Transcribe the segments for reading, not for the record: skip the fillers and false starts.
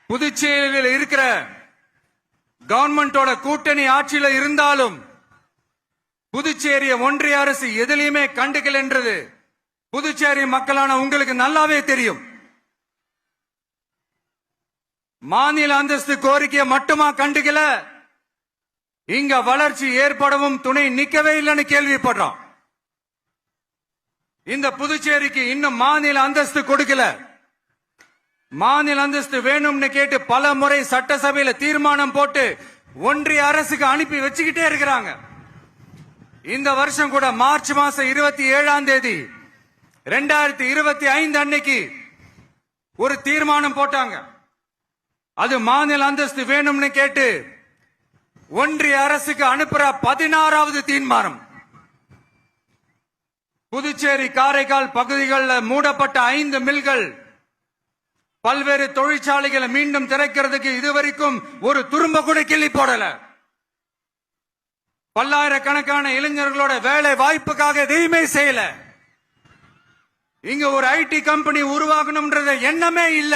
புதுச்சேரியில் இருக்கிற கவர்மெண்டோட கூட்டணி ஆட்சியில இருந்தாலும் புதுச்சேரிய ஒன்றிய அரசு எதிலையுமே கண்டுக்கல் என்றது புதுச்சேரி மக்களான உங்களுக்கு நல்லாவே தெரியும். மாநில அந்தஸ்து கோரிக்கையை மட்டுமா கண்டுக்கல, இங்க வளர்ச்சி ஏற்படவும் துணை நிக்கவே இல்லைன்னு கேள்விப்படுறோம். இந்த புதுச்சேரிக்கு இன்னும் மாநில அந்தஸ்து கொடுக்கல. மாநில அந்தஸ்து வேணும்னு கேட்டு பல முறை சட்டசபையில தீர்மானம் போட்டு ஒன்றிய அரசுக்கு அனுப்பி வச்சுக்கிட்டே இருக்கிறாங்க. இந்த வருஷம் கூட மார்ச் மாசம் 27ஆம் தேதி 2025 அன்னைக்கு ஒரு தீர்மானம் போட்டாங்க. அது மாநில அந்தஸ்து வேணும்னு கேட்டு ஒன்றிய அரசுக்கு அனுப்புற 16வது தீர்மானம். புதுச்சேரி காரைக்கால் பகுதிகளில் மூடப்பட்ட 5 மில்கள், பல்வேறு தொழிற்சாலைகளை மீண்டும் திறக்கிறதுக்கு இதுவரைக்கும் ஒரு துரும்ப கூட கிள்ளி போடல. பல்லாயிரக்கணக்கான இளைஞர்களோட வேலை வாய்ப்புக்காக எதையுமே செய்யல. இங்க ஒரு ஐடி கம்பெனி உருவாகணும்ன்றது எண்ணமே இல்ல.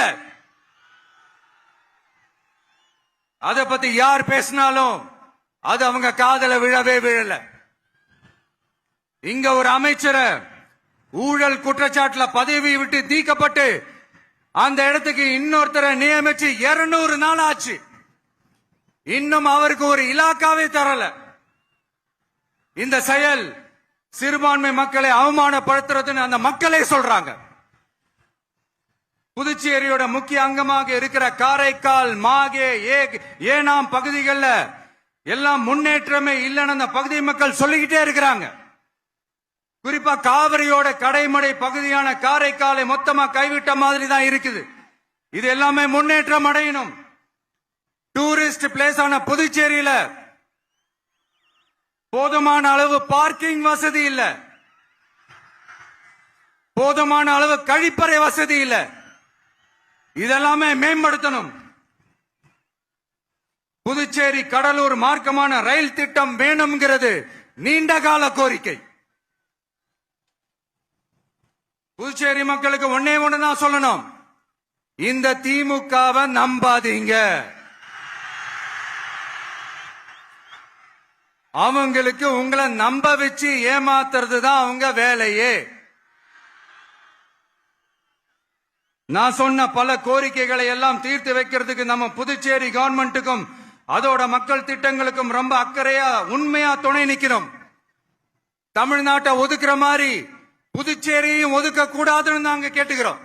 அத பத்தி யார் பேசினாலும் அது அவங்க காதல விழவே விழல. இங்க ஒரு அமைச்சரை ஊழல் குற்றச்சாட்டுல பதவி விட்டு நீக்கப்பட்டு அந்த இடத்துக்கு இன்னொருத்தரை நியமிச்சு 200 நாள் ஆச்சு. இன்னும் அவருக்கு ஒரு இலாக்காவே தரல. இந்த செயல் சிறுபான்மை மக்களை அவமானப்படுத்துறதுன்னு அந்த மக்களே சொல்றாங்க. புதுச்சேரியோட முக்கிய அங்கமாக இருக்கிற காரைக்கால், மாகே, ஏனாம் பகுதிகளில் எல்லாம் முன்னேற்றமே இல்லைன்னு அந்த பகுதி மக்கள் சொல்லிக்கிட்டே இருக்கிறாங்க. குறிப்பா காவிரியோட கடைமடை பகுதியான காரைக்காலை மொத்தமா கைவிட்ட மாதிரி தான் இருக்குது. இது எல்லாமே முன்னேற்றம் அடையணும். டூரிஸ்ட் பிளேஸ் ஆன புதுச்சேரியில போதுமான அளவு பார்க்கிங் வசதி இல்ல, போதுமான அளவு கழிப்பறை வசதி இல்ல. இதெல்லாமே மேம்படுத்தணும். புதுச்சேரி கடலூர் மார்க்கமான ரயில் திட்டம் வேணும்ங்கிறது நீண்ட கால கோரிக்கை. புதுச்சேரி மக்களுக்கு ஒன்னே ஒண்ணுதான் சொல்லணும், இந்த திமுகவை நம்பாதீங்க. அவங்களுக்கு உங்களை நம்ப வச்சு ஏமாத்துறது தான் அவங்க வேலையே. நான் சொன்ன பல கோரிக்கைகளை எல்லாம் தீர்த்து வைக்கிறதுக்கு நம்ம புதுச்சேரி கவர்மெண்ட்டுக்கும் அதோட மக்கள் திட்டங்களுக்கும் ரொம்ப அக்கறையா உண்மையா துணை நிக்கிறோம். தமிழ்நாட்டை ஒதுக்குற மாதிரி புதுச்சேரியும் ஒதுக்க கூடாதுன்னு நாங்க கேட்டுக்கிறோம்.